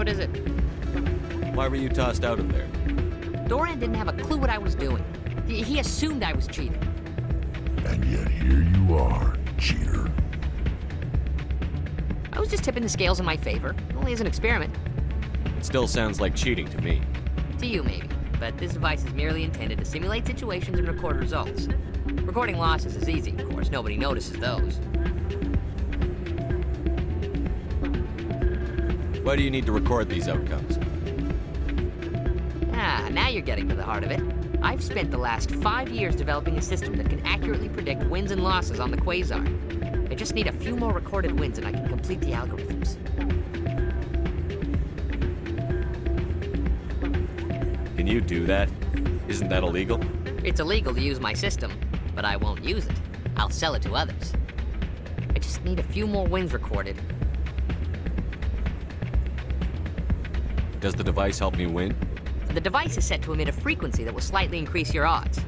What is it? Why were you tossed out of there? Doran didn't have a clue what I was doing. He assumed I was cheating. And yet here you are, cheater. I was just tipping the scales in my favor, only as an experiment. It still sounds like cheating to me. To you, maybe. But this device is merely intended to simulate situations and record results. Recording losses is easy, of course. Nobody notices those. Why do you need to record these outcomes? Ah, now you're getting to the heart of it. I've spent the last 5 years developing a system that can accurately predict wins and losses on the Quasar. I just need a few more recorded wins and I can complete the algorithms. Can you do that? Isn't that illegal? It's illegal to use my system, but I won't use it. I'll sell it to others. I just need a few more wins recorded. Does the device help me win? The device is set to emit a frequency that will slightly increase your odds.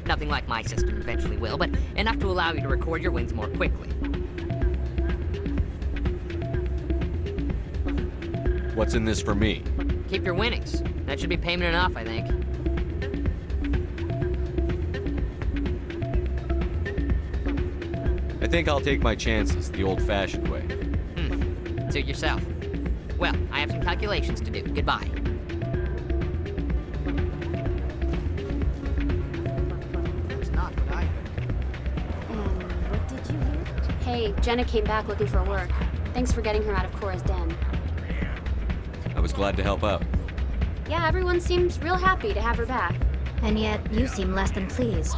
Nothing like my system eventually will, but enough to allow you to record your wins more quickly. What's in this for me? Keep your winnings. That should be payment enough, I think. I think I'll take my chances the old-fashioned way. Suit yourself. Well, I have some calculations to do. Goodbye. That's not what I heard. And what did you hear? Hey, Jenna came back looking for work. Thanks for getting her out of Cora's den. I was glad to help out. Yeah, everyone seems real happy to have her back. And yet, you seem less than pleased.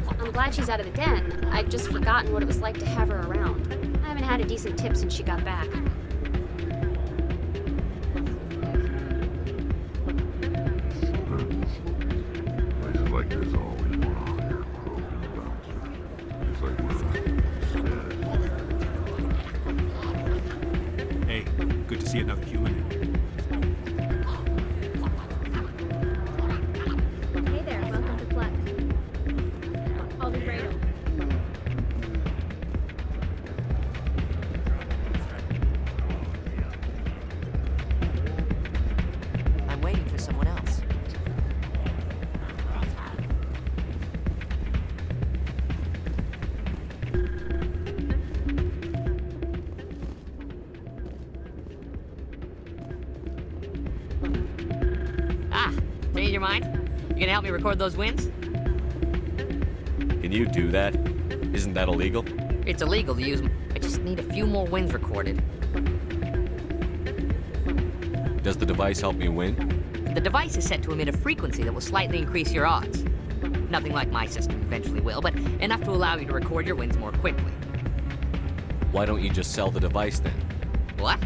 I'm glad she's out of the den. I'd just forgotten what it was like to have her around. I haven't had a decent tip since she got back. Places like this always want to hire broken bouncers. It's like we're Hey, good to see another human in here. Hey there, welcome to Flex. I'll be right over. I'm waiting for someone else. Ah, change your mind? You gonna help me record those wins? Can you do that? Isn't that illegal? It's illegal to use. I just need a few more wins recorded. Does the device help me win? The device is set to emit a frequency that will slightly increase your odds. Nothing like my system eventually will, but enough to allow you to record your wins more quickly. Why don't you just sell the device then? What?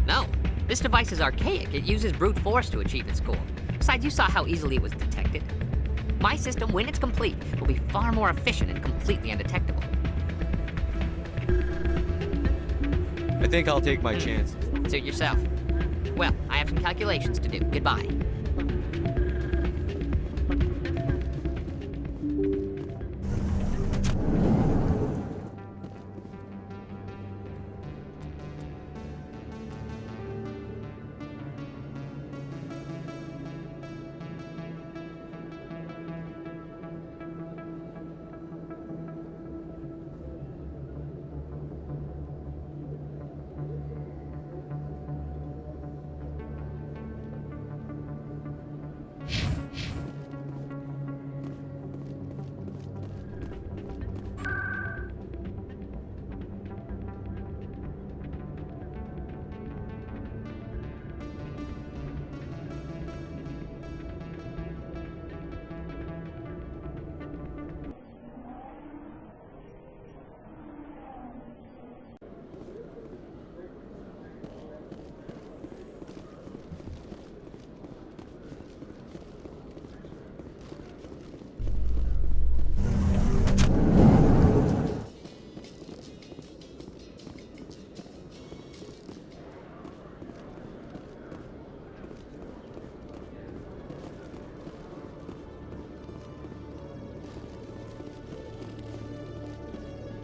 No. This device is archaic. It uses brute force to achieve its goal. Besides, you saw how easily it was detected. My system, when it's complete, will be far more efficient and completely undetectable. I think I'll take my chances. Suit yourself. Well, I have some calculations to do. Goodbye.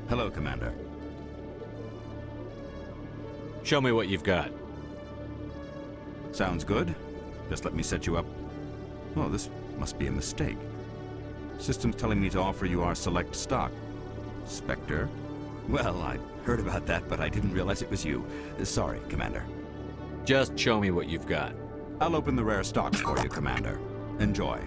Hello, Commander. Show me what you've got. Sounds good. Just let me set you up. Oh, this must be a mistake. System's telling me to offer you our select stock. Spectre? Well, I heard about that, but I didn't realize it was you. Sorry, Commander. Just show me what you've got. I'll open the rare stock for you, Commander. Enjoy.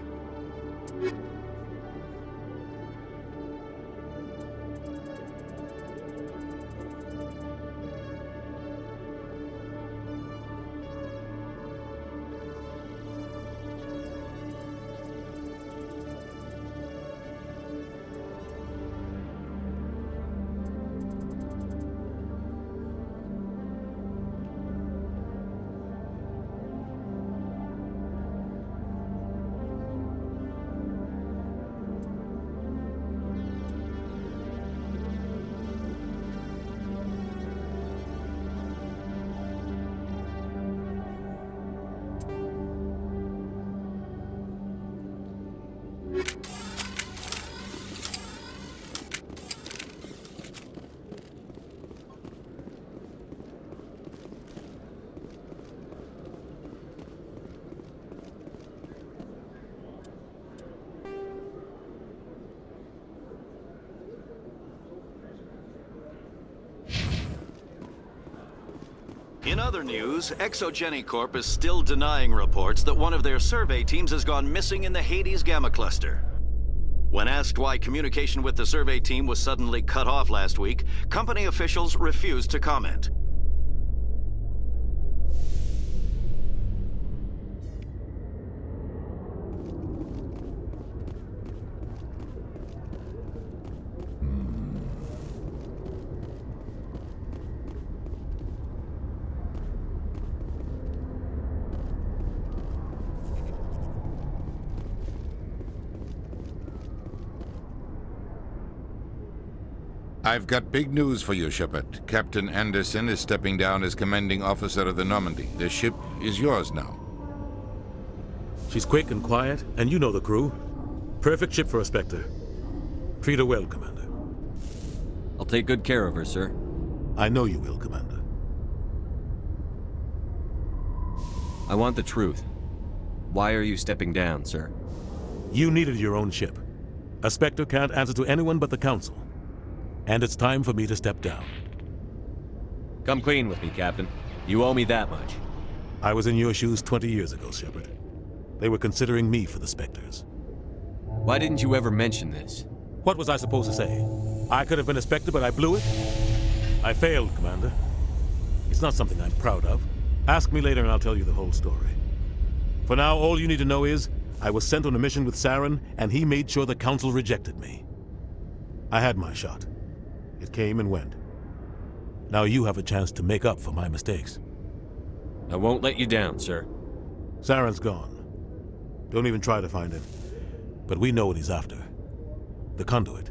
In other news, Exogeny Corp is still denying reports that one of their survey teams has gone missing in the Hades Gamma Cluster. When asked why communication with the survey team was suddenly cut off last week, company officials refused to comment. I've got big news for you, Shepard. Captain Anderson is stepping down as commanding officer of the Normandy. The ship is yours now. She's quick and quiet, and you know the crew. Perfect ship for a Spectre. Treat her well, Commander. I'll take good care of her, sir. I know you will, Commander. I want the truth. Why are you stepping down, sir? You needed your own ship. A Spectre can't answer to anyone but the Council. And it's time for me to step down. Come clean with me, Captain. You owe me that much. I was in your shoes 20 years ago, Shepard. They were considering me for the Spectres. Why didn't you ever mention this? What was I supposed to say? I could have been a Spectre, but I blew it? I failed, Commander. It's not something I'm proud of. Ask me later and I'll tell you the whole story. For now, all you need to know is, I was sent on a mission with Saren, and he made sure the Council rejected me. I had my shot. It came and went. Now you have a chance to make up for my mistakes. I won't let you down, sir. Saren's gone. Don't even try to find him. But we know what he's after. The conduit.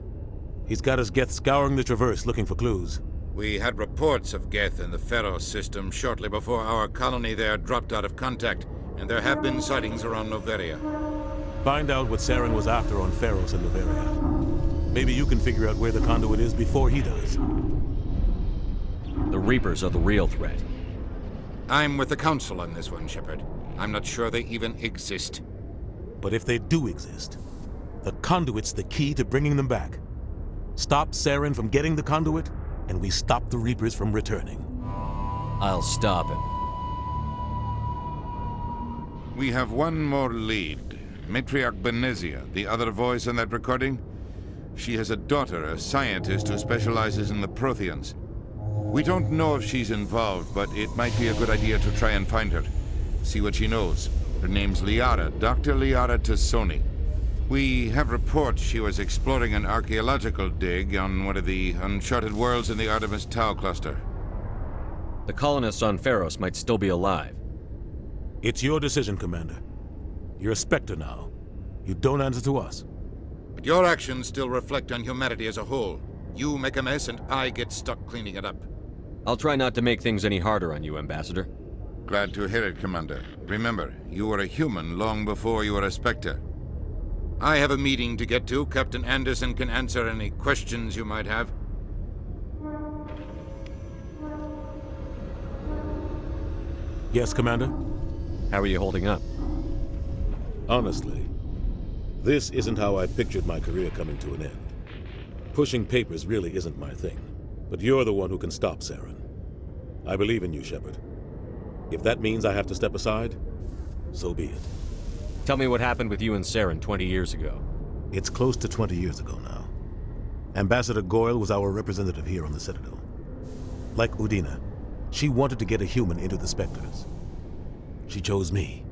He's got his Geth scouring the Traverse looking for clues. We had reports of Geth in the Pharos system shortly before our colony there dropped out of contact, and there have been sightings around Noveria. Find out what Saren was after on Pharos and Noveria. Maybe you can figure out where the conduit is before he does. The Reapers are the real threat. I'm with the Council on this one, Shepard. I'm not sure they even exist. But if they do exist, the conduit's the key to bringing them back. Stop Saren from getting the conduit, and we stop the Reapers from returning. I'll stop him. We have one more lead. Matriarch Benezia, the other voice in that recording. She has a daughter, a scientist who specializes in the Protheans. We don't know if she's involved, but it might be a good idea to try and find her. See what she knows. Her name's Liara, Dr. Liara Tassoni. We have reports she was exploring an archaeological dig on one of the uncharted worlds in the Artemis Tau cluster. The colonists on Pharos might still be alive. It's your decision, Commander. You're a Spectre now. You don't answer to us. But your actions still reflect on humanity as a whole. You make a mess and I get stuck cleaning it up. I'll try not to make things any harder on you, Ambassador. Glad to hear it, Commander. Remember, you were a human long before you were a Spectre. I have a meeting to get to. Captain Anderson can answer any questions you might have. Yes, Commander? How are you holding up? Honestly, this isn't how I pictured my career coming to an end. Pushing papers really isn't my thing, but you're the one who can stop Saren. I believe in you, Shepard. If that means I have to step aside, so be it. Tell me what happened with you and Saren 20 years ago. It's close to 20 years ago now. Ambassador Goyle was our representative here on the Citadel. Like Udina, she wanted to get a human into the Spectres. She chose me.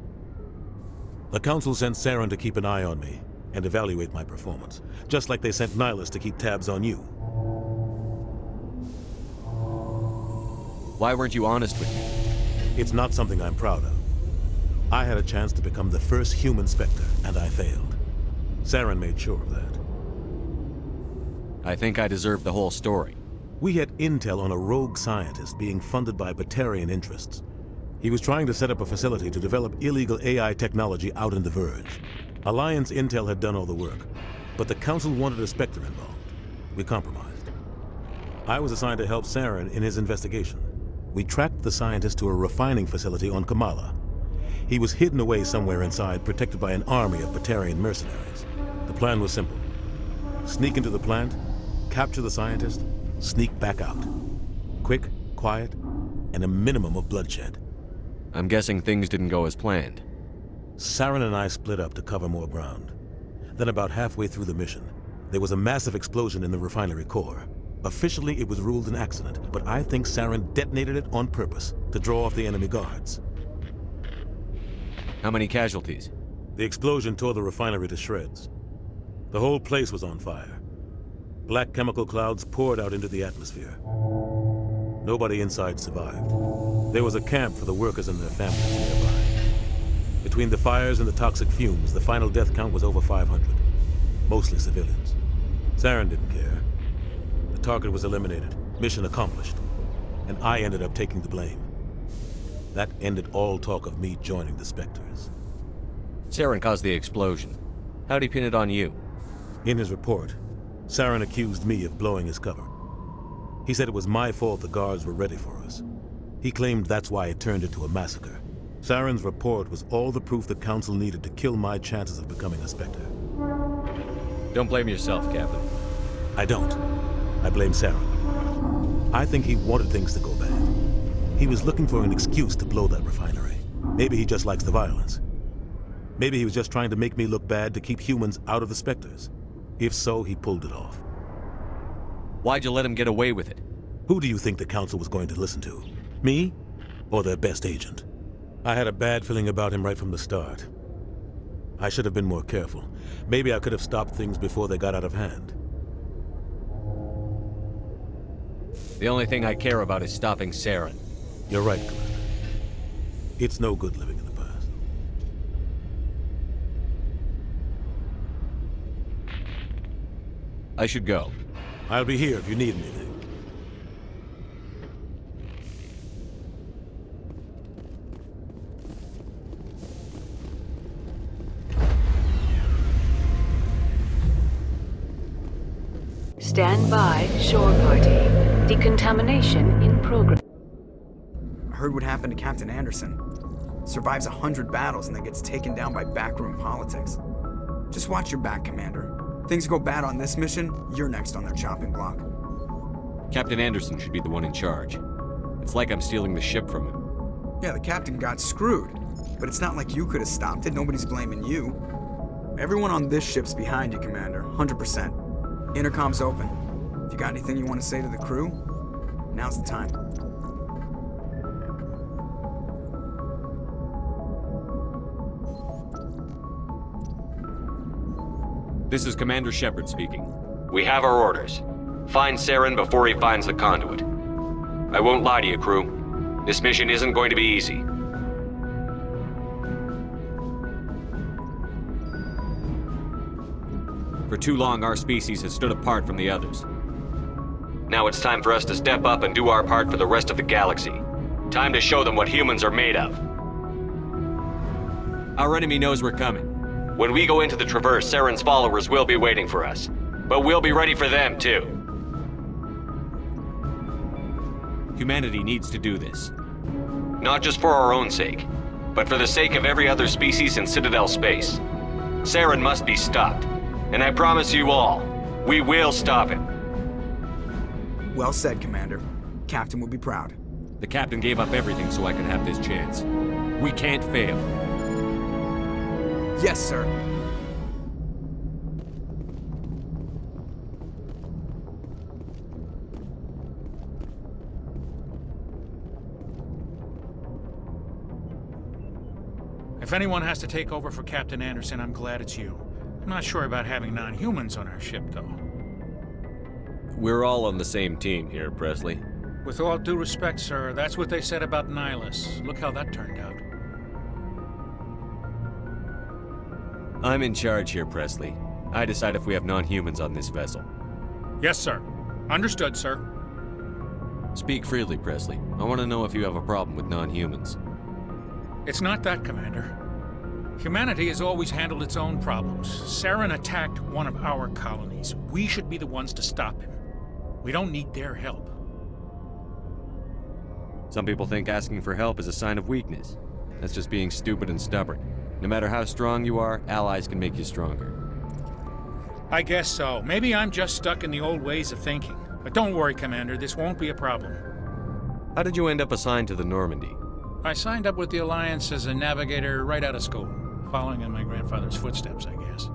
The Council sent Saren to keep an eye on me and evaluate my performance, just like they sent Nihilus to keep tabs on you. Why weren't you honest with me? It's not something I'm proud of. I had a chance to become the first human Spectre, and I failed. Saren made sure of that. I think I deserve the whole story. We had intel on a rogue scientist being funded by Batarian interests. He was trying to set up a facility to develop illegal AI technology out in the Verge. Alliance intel had done all the work, but the Council wanted a Spectre involved. We compromised. I was assigned to help Saren in his investigation. We tracked the scientist to a refining facility on Kamala. He was hidden away somewhere inside, protected by an army of Batarian mercenaries. The plan was simple. Sneak into the plant, capture the scientist, sneak back out. Quick, quiet, and a minimum of bloodshed. I'm guessing things didn't go as planned. Saren and I split up to cover more ground. Then about halfway through the mission, there was a massive explosion in the refinery core. Officially, it was ruled an accident, but I think Saren detonated it on purpose to draw off the enemy guards. How many casualties? The explosion tore the refinery to shreds. The whole place was on fire. Black chemical clouds poured out into the atmosphere. Nobody inside survived. There was a camp for the workers and their families nearby. Between the fires and the toxic fumes, the final death count was over 500. Mostly civilians. Saren didn't care. The target was eliminated, mission accomplished, and I ended up taking the blame. That ended all talk of me joining the Spectres. Saren caused the explosion. How'd he pin it on you? In his report, Saren accused me of blowing his cover. He said it was my fault the guards were ready for us. He claimed that's why it turned into a massacre. Saren's report was all the proof the Council needed to kill my chances of becoming a Spectre. Don't blame yourself, Captain. I don't. I blame Saren. I think he wanted things to go bad. He was looking for an excuse to blow that refinery. Maybe he just likes the violence. Maybe he was just trying to make me look bad to keep humans out of the Spectres. If so, he pulled it off. Why'd you let him get away with it? Who do you think the Council was going to listen to? Me? Or their best agent? I had a bad feeling about him right from the start. I should have been more careful. Maybe I could have stopped things before they got out of hand. The only thing I care about is stopping Saren. You're right, Commander. It's no good living in the past. I should go. I'll be here if you need anything. Stand by, shore party. Decontamination in progress. I heard what happened to Captain Anderson. Survives 100 battles and then gets taken down by backroom politics. Just watch your back, Commander. Things go bad on this mission, you're next on their chopping block. Captain Anderson should be the one in charge. It's like I'm stealing the ship from him. Yeah, the captain got screwed. But it's not like you could have stopped it. Nobody's blaming you. Everyone on this ship's behind you, Commander. 100%. Intercom's open. If you got anything you want to say to the crew, now's the time. This is Commander Shepard speaking. We have our orders. Find Saren before he finds the conduit. I won't lie to you, crew. This mission isn't going to be easy. For too long, our species has stood apart from the others. Now it's time for us to step up and do our part for the rest of the galaxy. Time to show them what humans are made of. Our enemy knows we're coming. When we go into the Traverse, Saren's followers will be waiting for us. But we'll be ready for them, too. Humanity needs to do this. Not just for our own sake, but for the sake of every other species in Citadel space. Saren must be stopped. And I promise you all, we will stop it. Well said, Commander. Captain will be proud. The captain gave up everything so I could have this chance. We can't fail. Yes, sir. If anyone has to take over for Captain Anderson, I'm glad it's you. I'm not sure about having non-humans on our ship, though. We're all on the same team here, Presley. With all due respect, sir, that's what they said about Nihilus. Look how that turned out. I'm in charge here, Presley. I decide if we have non-humans on this vessel. Yes, sir. Understood, sir. Speak freely, Presley. I want to know if you have a problem with non-humans. It's not that, Commander. Humanity has always handled its own problems. Saren attacked one of our colonies. We should be the ones to stop him. We don't need their help. Some people think asking for help is a sign of weakness. That's just being stupid and stubborn. No matter how strong you are, allies can make you stronger. I guess so. Maybe I'm just stuck in the old ways of thinking. But don't worry, Commander, this won't be a problem. How did you end up assigned to the Normandy? I signed up with the Alliance as a navigator right out of school, following in my grandfather's footsteps, I guess.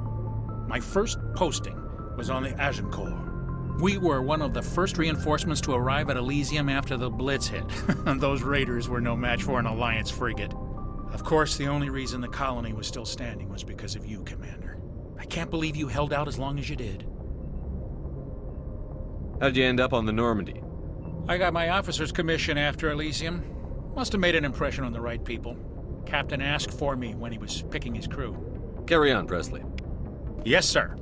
My first posting was on the Agincourt. We were one of the first reinforcements to arrive at Elysium after the Blitz hit. Those raiders were no match for an Alliance frigate. Of course, the only reason the colony was still standing was because of you, Commander. I can't believe you held out as long as you did. How'd you end up on the Normandy? I got my officer's commission after Elysium. Must have made an impression on the right people. Captain asked for me when he was picking his crew. Carry on, Presley. Yes, sir.